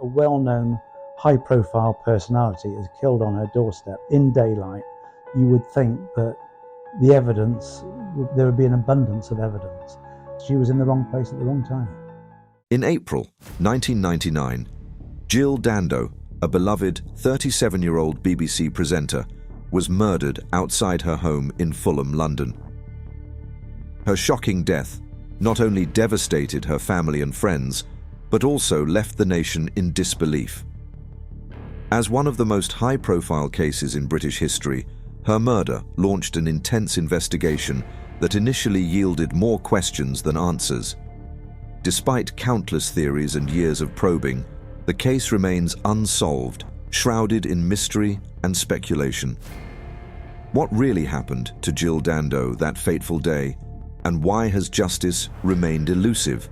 a well-known, high-profile personality is killed on her doorstep in daylight, you would think that the evidence, there would be an abundance of evidence. She was in the wrong place at the wrong time. In April 1999, Jill Dando, a beloved 37-year-old BBC presenter, was murdered outside her home in Fulham, London. Her shocking death not only devastated her family and friends, but also left the nation in disbelief. As one of the most high-profile cases in British history, her murder launched an intense investigation that initially yielded more questions than answers. Despite countless theories and years of probing, the case remains unsolved, shrouded in mystery and speculation. What really happened to Jill Dando that fateful day, and why has justice remained elusive?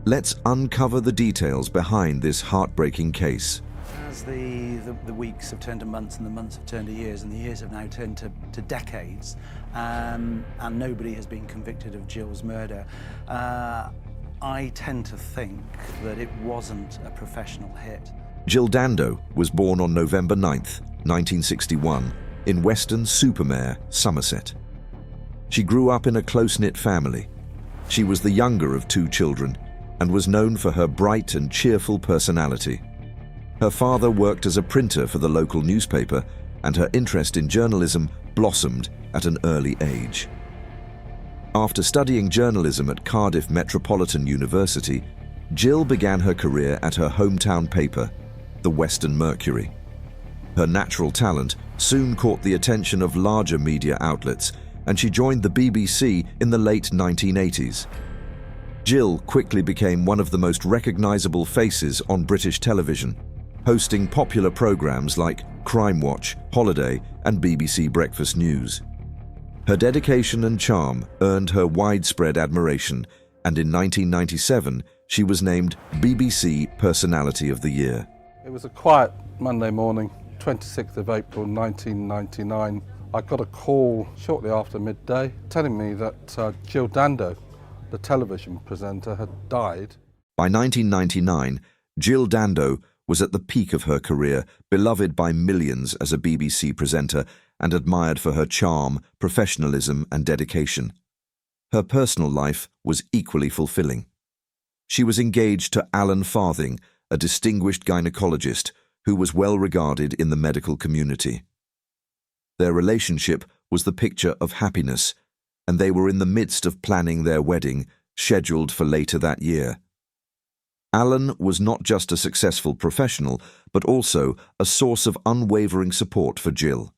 Let's uncover the details behind this heartbreaking case. As the weeks have turned to months and the months have turned to years and the years have now turned to decades, and nobody has been convicted of Jill's murder, I tend to think that it wasn't a professional hit. Jill Dando was born on November 9th, 1961, in Weston-super-Mare, Somerset. She grew up in a close-knit family. She was the younger of two children and was known for her bright and cheerful personality. Her father worked as a printer for the local newspaper, and her interest in journalism blossomed at an early age. After studying journalism at Cardiff Metropolitan University, Jill began her career at her hometown paper, the Western Mercury. Her natural talent soon caught the attention of larger media outlets, and she joined the BBC in the late 1980s. Jill quickly became one of the most recognizable faces on British television, hosting popular programs like Crime Watch, Holiday, and BBC Breakfast News. Her dedication and charm earned her widespread admiration, and in 1997, she was named BBC Personality of the Year. It was a quiet Monday morning, 26th of April 1999. I got a call shortly after midday telling me that Jill Dando, the television presenter, had died. By 1999, Jill Dando was at the peak of her career, beloved by millions as a BBC presenter and admired for her charm, professionalism, and dedication. Her personal life was equally fulfilling. She was engaged to Alan Farthing, a distinguished gynecologist who was well regarded in the medical community. Their relationship was the picture of happiness, and they were in the midst of planning their wedding, scheduled for later that year. Alan was not just a successful professional, but also a source of unwavering support for Jill.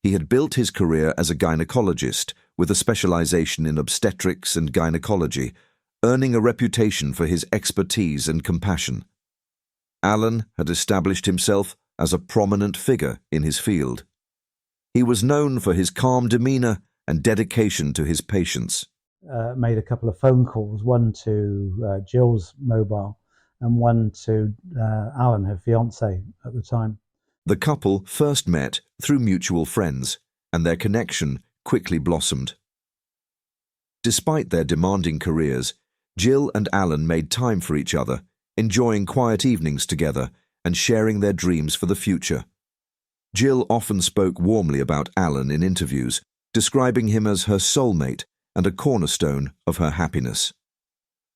He had built his career as a gynecologist with a specialization in obstetrics and gynecology, earning a reputation for his expertise and compassion. Alan had established himself as a prominent figure in his field. He was known for his calm demeanor and dedication to his patients. Made a couple of phone calls, one to Jill's mobile and one to Alan, her fiancé at the time. The couple first met through mutual friends, and their connection quickly blossomed. Despite their demanding careers, Jill and Alan made time for each other, enjoying quiet evenings together and sharing their dreams for the future. Jill often spoke warmly about Alan in interviews, describing him as her soulmate and a cornerstone of her happiness.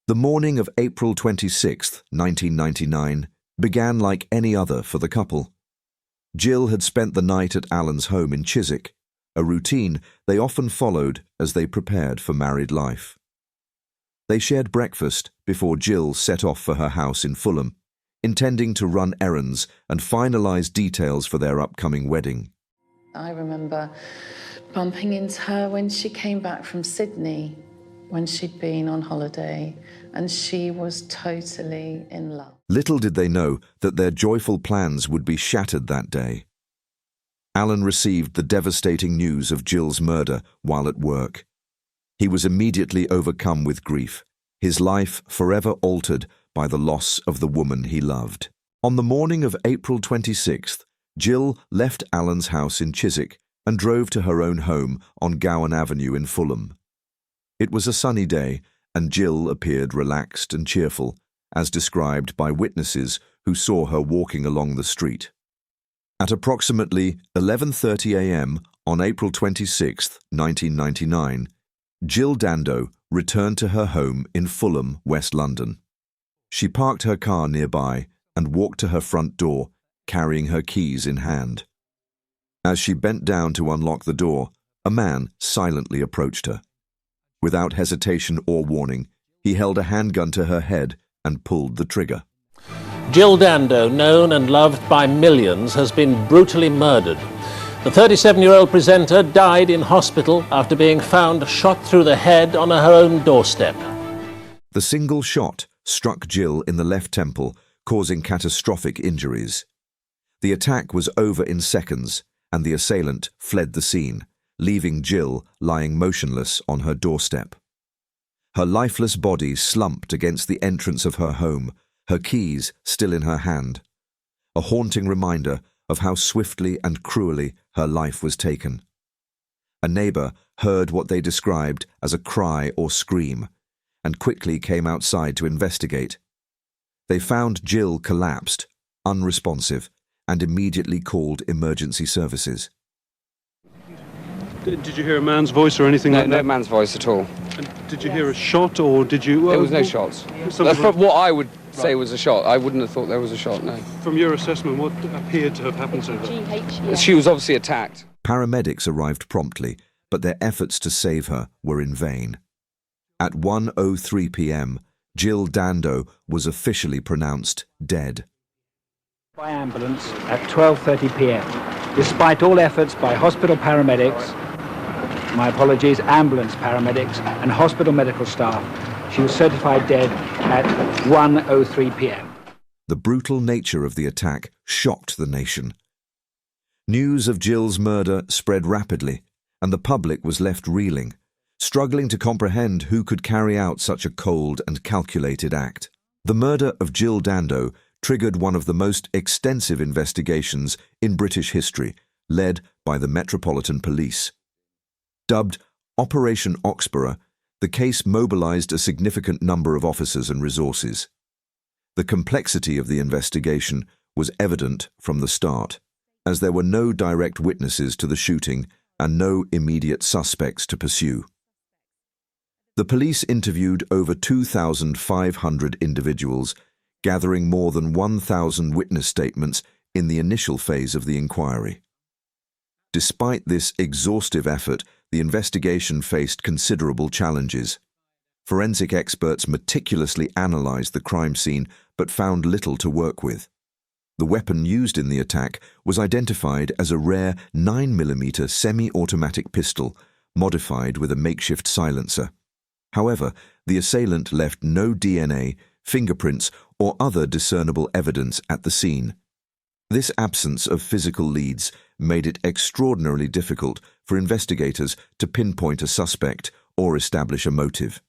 The morning of April 26, 1999, began like any other for the couple. Jill had spent the night at Alan's home in Chiswick, a routine they often followed as they prepared for married life. They shared breakfast before Jill set off for her house in Fulham, intending to run errands and finalise details for their upcoming wedding. I remember bumping into her when she came back from Sydney, when she'd been on holiday, and she was totally in love. Little did they know that their joyful plans would be shattered that day. Alan received the devastating news of Jill's murder while at work. He was immediately overcome with grief, his life forever altered by the loss of the woman he loved. On the morning of April 26th, Jill left Alan's house in Chiswick and drove to her own home on Gowan Avenue in Fulham. It was a sunny day, and Jill appeared relaxed and cheerful, as described by witnesses who saw her walking along the street. At approximately 11:30 a.m. on April 26, 1999, Jill Dando returned to her home in Fulham, West London. She parked her car nearby and walked to her front door, carrying her keys in hand. As she bent down to unlock the door, a man silently approached her. Without hesitation or warning, he held a handgun to her head and pulled the trigger. Jill Dando, known and loved by millions, has been brutally murdered. The 37-year-old presenter died in hospital after being found shot through the head on her own doorstep. The single shot struck Jill in the left temple, causing catastrophic injuries. The attack was over in seconds, and the assailant fled the scene, leaving Jill lying motionless on her doorstep. Her lifeless body slumped against the entrance of her home, her keys still in her hand. A haunting reminder of how swiftly and cruelly her life was taken. A neighbour heard what they described as a cry or scream, and quickly came outside to investigate. They found Jill collapsed, unresponsive, and immediately called emergency services. Did you hear a man's voice or anything like that? No man's voice at all. And did you hear a shot or did you... There was no shots. That's what I would say was a shot. I wouldn't have thought there was a shot, no. From your assessment, what appeared to have happened to her? She was obviously attacked. Paramedics arrived promptly, but their efforts to save her were in vain. At 1:03 p.m, Jill Dando was officially pronounced dead. By ambulance at 12:30 p.m. Despite all efforts by hospital paramedics, ambulance paramedics and hospital medical staff, she was certified dead at 1:03 p.m. The brutal nature of the attack shocked the nation. News of Jill's murder spread rapidly, and the public was left reeling, struggling to comprehend who could carry out such a cold and calculated act. The murder of Jill Dando triggered one of the most extensive investigations in British history, led by the Metropolitan Police. Dubbed Operation Oxborough, the case mobilised a significant number of officers and resources. The complexity of the investigation was evident from the start, as there were no direct witnesses to the shooting and no immediate suspects to pursue. The police interviewed over 2,500 individuals, gathering more than 1,000 witness statements in the initial phase of the inquiry. Despite this exhaustive effort, the investigation faced considerable challenges. Forensic experts meticulously analysed the crime scene but found little to work with. The weapon used in the attack was identified as a rare 9mm semi-automatic pistol, modified with a makeshift silencer. However, the assailant left no DNA, fingerprints, or other discernible evidence at the scene. This absence of physical leads made it extraordinarily difficult for investigators to pinpoint a suspect or establish a motive.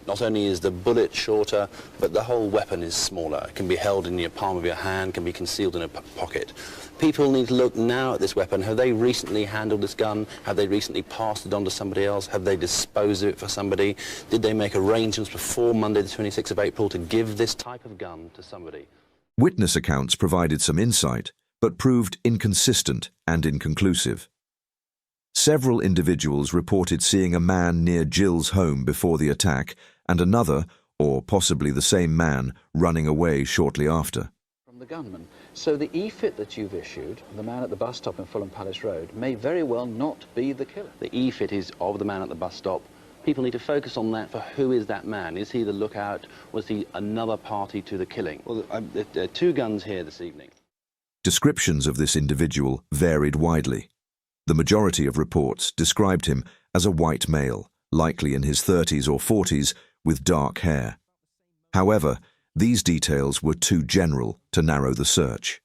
Not only is the bullet shorter, but the whole weapon is smaller. It can be held in your palm of your hand, can be concealed in a pocket. People need to look now at this weapon. Have they recently handled this gun? Have they recently passed it on to somebody else? Have they disposed of it for somebody? Did they make arrangements before Monday the 26th of April to give this type of gun to somebody? Witness accounts provided some insight, but proved inconsistent and inconclusive. Several individuals reported seeing a man near Jill's home before the attack and another, or possibly the same man, running away shortly after. From the gunman. So the e-fit that you've issued, the man at the bus stop in Fulham Palace Road, may very well not be the killer. The e-fit is of the man at the bus stop. People need to focus on that for who is that man. Is he the lookout? Was he another party to the killing? Well, there are two guns here this evening. Descriptions of this individual varied widely. The majority of reports described him as a white male, likely in his 30s or 40s, with dark hair. However, these details were too general to narrow the search.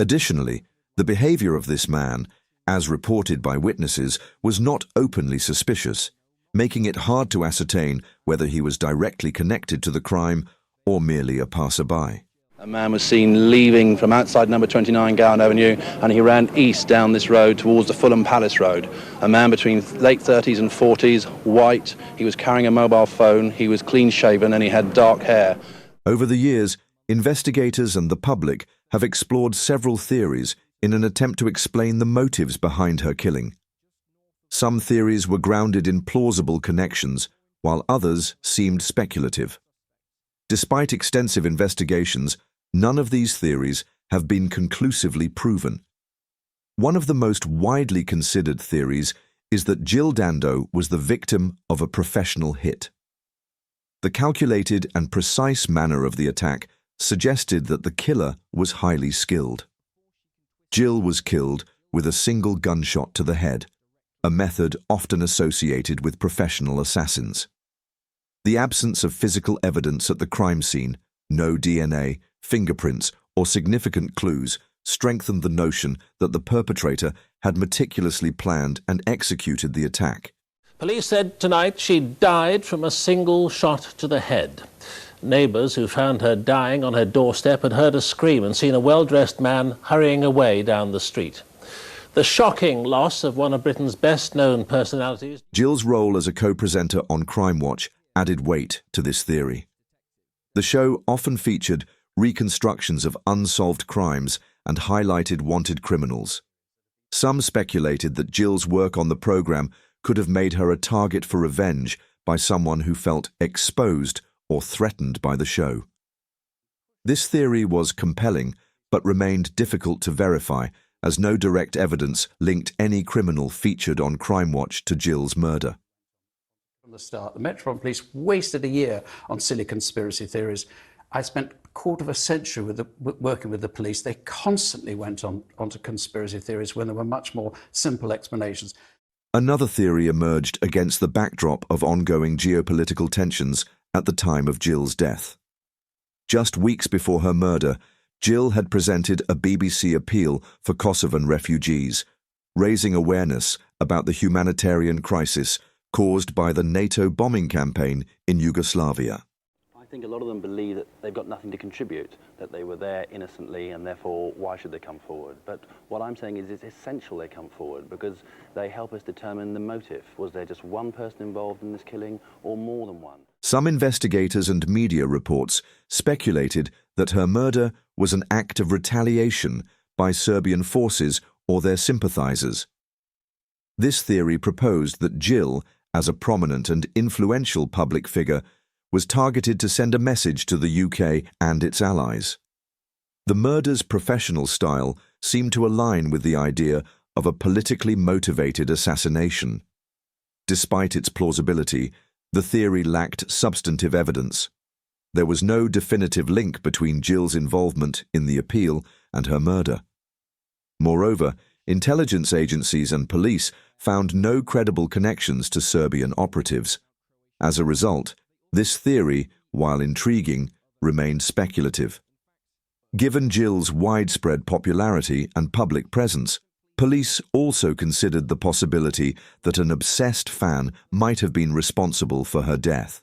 Additionally, the behaviour of this man, as reported by witnesses, was not openly suspicious, making it hard to ascertain whether he was directly connected to the crime or merely a passerby. A man was seen leaving from outside number 29 Gowan Avenue, and he ran east down this road towards the Fulham Palace Road. A man between late 30s and 40s, white, he was carrying a mobile phone, he was clean-shaven and he had dark hair. Over the years, investigators and the public have explored several theories in an attempt to explain the motives behind her killing. Some theories were grounded in plausible connections, while others seemed speculative. Despite extensive investigations, none of these theories have been conclusively proven. One of the most widely considered theories is that Jill Dando was the victim of a professional hit. The calculated and precise manner of the attack suggested that the killer was highly skilled. Jill was killed with a single gunshot to the head, a method often associated with professional assassins. The absence of physical evidence at the crime scene, no DNA, fingerprints, or significant clues, strengthened the notion that the perpetrator had meticulously planned and executed the attack. Police said tonight she died from a single shot to the head. Neighbours who found her dying on her doorstep had heard a scream and seen a well-dressed man hurrying away down the street. The shocking loss of one of Britain's best-known personalities. Jill's role as a co-presenter on Crime Watch added weight to this theory. The show often featured reconstructions of unsolved crimes and highlighted wanted criminals. Some speculated that Jill's work on the programme could have made her a target for revenge by someone who felt exposed or threatened by the show. This theory was compelling, but remained difficult to verify, as no direct evidence linked any criminal featured on Crime Watch to Jill's murder. From the start, the Metropolitan Police wasted a year on silly conspiracy theories. I spent a quarter of a century working with the police. They constantly went onto conspiracy theories when there were much more simple explanations. Another theory emerged against the backdrop of ongoing geopolitical tensions at the time of Jill's death. Just weeks before her murder, Jill had presented a BBC appeal for Kosovan refugees, raising awareness about the humanitarian crisis caused by the NATO bombing campaign in Yugoslavia. I think a lot of them believe that they've got nothing to contribute, that they were there innocently and therefore why should they come forward? But what I'm saying is it's essential they come forward because they help us determine the motive. Was there just one person involved in this killing or more than one? Some investigators and media reports speculated that her murder was an act of retaliation by Serbian forces or their sympathizers. This theory proposed that Jill, as a prominent and influential public figure, was targeted to send a message to the UK and its allies. The murder's professional style seemed to align with the idea of a politically motivated assassination. Despite its plausibility, the theory lacked substantive evidence. There was no definitive link between Jill's involvement in the appeal and her murder. Moreover, intelligence agencies and police found no credible connections to Serbian operatives. As a result, this theory, while intriguing, remained speculative. Given Jill's widespread popularity and public presence, police also considered the possibility that an obsessed fan might have been responsible for her death.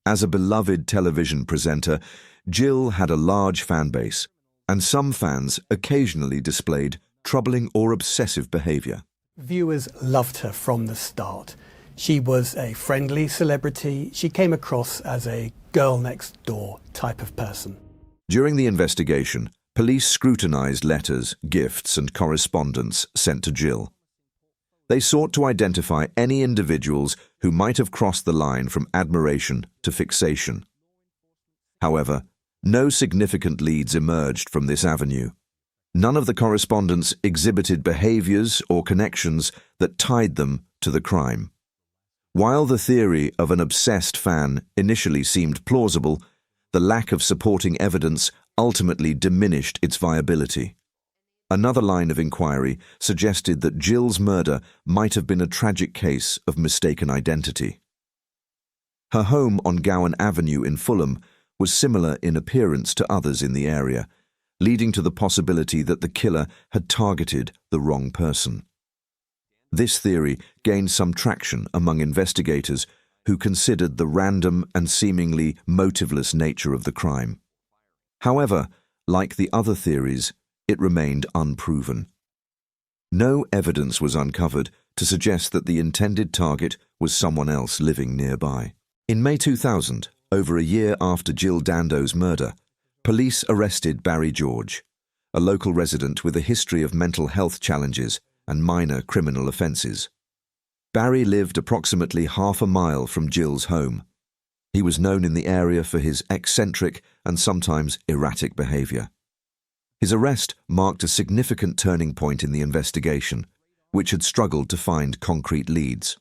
As a beloved television presenter, Jill had a large fan base, and some fans occasionally displayed troubling or obsessive behavior. Viewers loved her from the start. She was a friendly celebrity. She came across as a girl-next-door type of person. During the investigation, police scrutinized letters, gifts, and correspondence sent to Jill. They sought to identify any individuals who might have crossed the line from admiration to fixation. However, no significant leads emerged from this avenue. None of the correspondence exhibited behaviors or connections that tied them to the crime. While the theory of an obsessed fan initially seemed plausible, the lack of supporting evidence ultimately diminished its viability. Another line of inquiry suggested that Jill's murder might have been a tragic case of mistaken identity. Her home on Gowan Avenue in Fulham was similar in appearance to others in the area, leading to the possibility that the killer had targeted the wrong person. This theory gained some traction among investigators who considered the random and seemingly motiveless nature of the crime. However, like the other theories, it remained unproven. No evidence was uncovered to suggest that the intended target was someone else living nearby. In May 2000, Over a year after Jill Dando's murder, police arrested Barry George, a local resident with a history of mental health challenges and minor criminal offences. Barry lived approximately half a mile from Jill's home. He was known in the area for his eccentric and sometimes erratic behaviour. His arrest marked a significant turning point in the investigation, which had struggled to find concrete leads.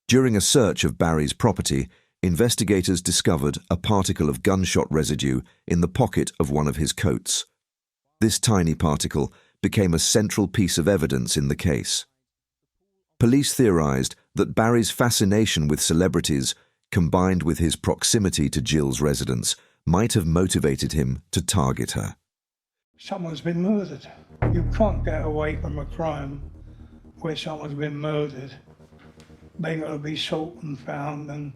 During a search of Barry's property, investigators discovered a particle of gunshot residue in the pocket of one of his coats. This tiny particle became a central piece of evidence in the case. Police theorized that Barry's fascination with celebrities, combined with his proximity to Jill's residence, might have motivated him to target her. Someone's been murdered. You can't get away from a crime where someone's been murdered. They've got to be sought and found. And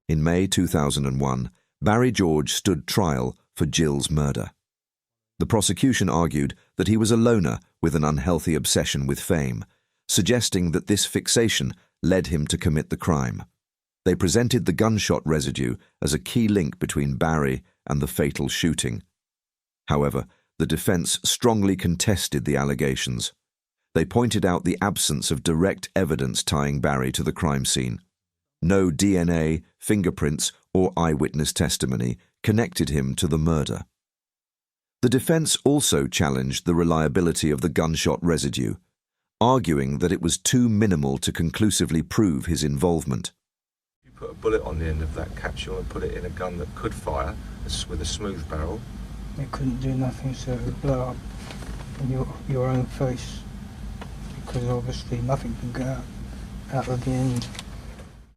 in May 2001, Barry George stood trial for Jill's murder. The prosecution argued that he was a loner with an unhealthy obsession with fame, suggesting that this fixation led him to commit the crime. They presented the gunshot residue as a key link between Barry and the fatal shooting. However, the defense strongly contested the allegations. They pointed out the absence of direct evidence tying Barry to the crime scene. No DNA, fingerprints, or eyewitness testimony connected him to the murder. The defense also challenged the reliability of the gunshot residue, arguing that it was too minimal to conclusively prove his involvement. You put a bullet on the end of that capsule and put it in a gun that could fire with a smooth barrel. it couldn't do nothing, so it would blow up in your own face, because obviously nothing can get out of the end.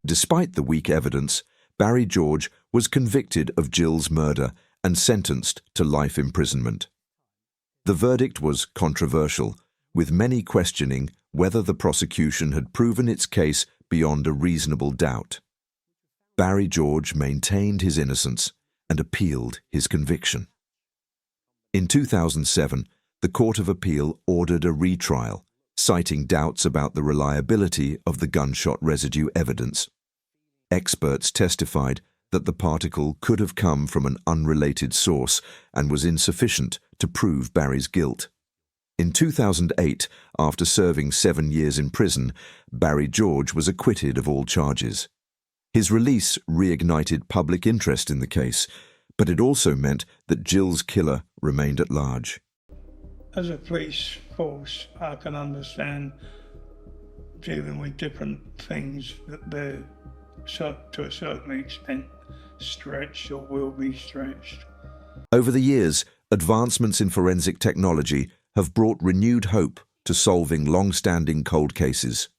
Despite the weak evidence, Barry George was convicted of Jill's murder and sentenced to life imprisonment. The verdict was controversial, with many questioning whether the prosecution had proven its case beyond a reasonable doubt. Barry George maintained his innocence and appealed his conviction. In 2007, the Court of Appeal ordered a retrial, citing doubts about the reliability of the gunshot residue evidence. Experts testified that the particle could have come from an unrelated source and was insufficient to prove Barry's guilt. In 2008, after serving 7 years in prison, Barry George was acquitted of all charges. His release reignited public interest in the case, but it also meant that Jill's killer remained at large. As a police force, I can understand dealing with different things that they're, to a certain extent, stretched or will be stretched. Over the years, advancements in forensic technology have brought renewed hope to solving long-standing cold cases.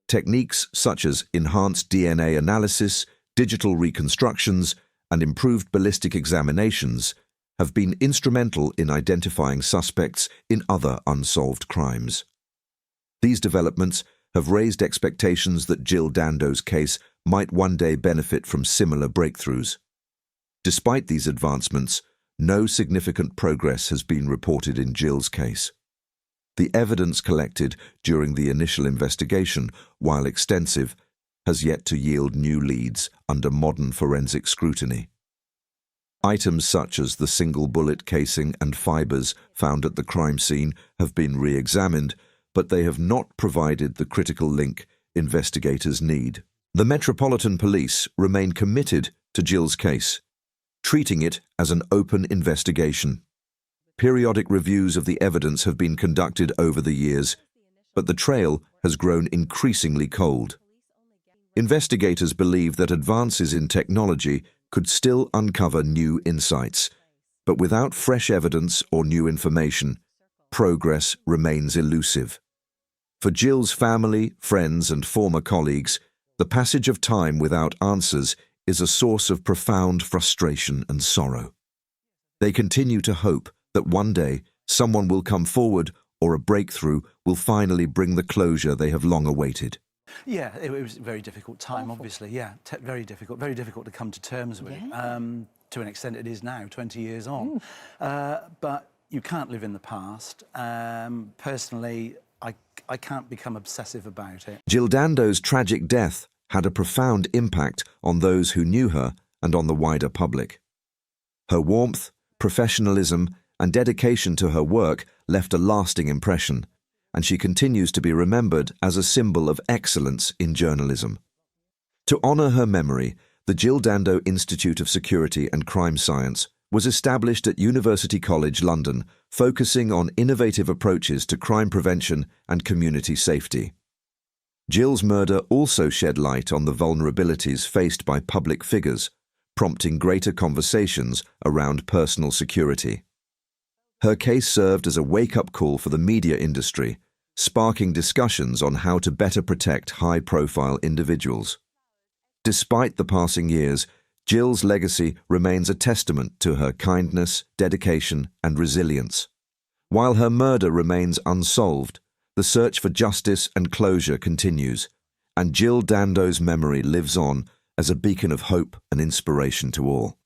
Techniques such as enhanced DNA analysis, digital reconstructions, and improved ballistic examinations have been instrumental in identifying suspects in other unsolved crimes. These developments have raised expectations that Jill Dando's case might one day benefit from similar breakthroughs. Despite these advancements, no significant progress has been reported in Jill's case. The evidence collected during the initial investigation, while extensive, has yet to yield new leads under modern forensic scrutiny. Items such as the single bullet casing and fibers found at the crime scene have been re-examined, but they have not provided the critical link investigators need. The Metropolitan Police remain committed to Jill's case, treating it as an open investigation. Periodic reviews of the evidence have been conducted over the years, but the trail has grown increasingly cold. Investigators believe that advances in technology could still uncover new insights, but without fresh evidence or new information, progress remains elusive. For Jill's family, friends, and former colleagues, the passage of time without answers is a source of profound frustration and sorrow. They continue to hope that one day someone will come forward or a breakthrough will finally bring the closure they have long awaited. Yeah, it was a very difficult time, obviously. Yeah, very difficult to come to terms with. To an extent it is now, 20 years on. But you can't live in the past. Personally, I can't become obsessive about it. Jill Dando's tragic death had a profound impact on those who knew her and on the wider public. Her warmth, professionalism, and dedication to her work left a lasting impression, and she continues to be remembered as a symbol of excellence in journalism. To honour her memory, the Jill Dando Institute of Security and Crime Science was established at University College London, focusing on innovative approaches to crime prevention and community safety. Jill's murder also shed light on the vulnerabilities faced by public figures, prompting greater conversations around personal security. Her case served as a wake-up call for the media industry, sparking discussions on how to better protect high-profile individuals. Despite the passing years, Jill's legacy remains a testament to her kindness, dedication, and resilience. While her murder remains unsolved, the search for justice and closure continues, and Jill Dando's memory lives on as a beacon of hope and inspiration to all.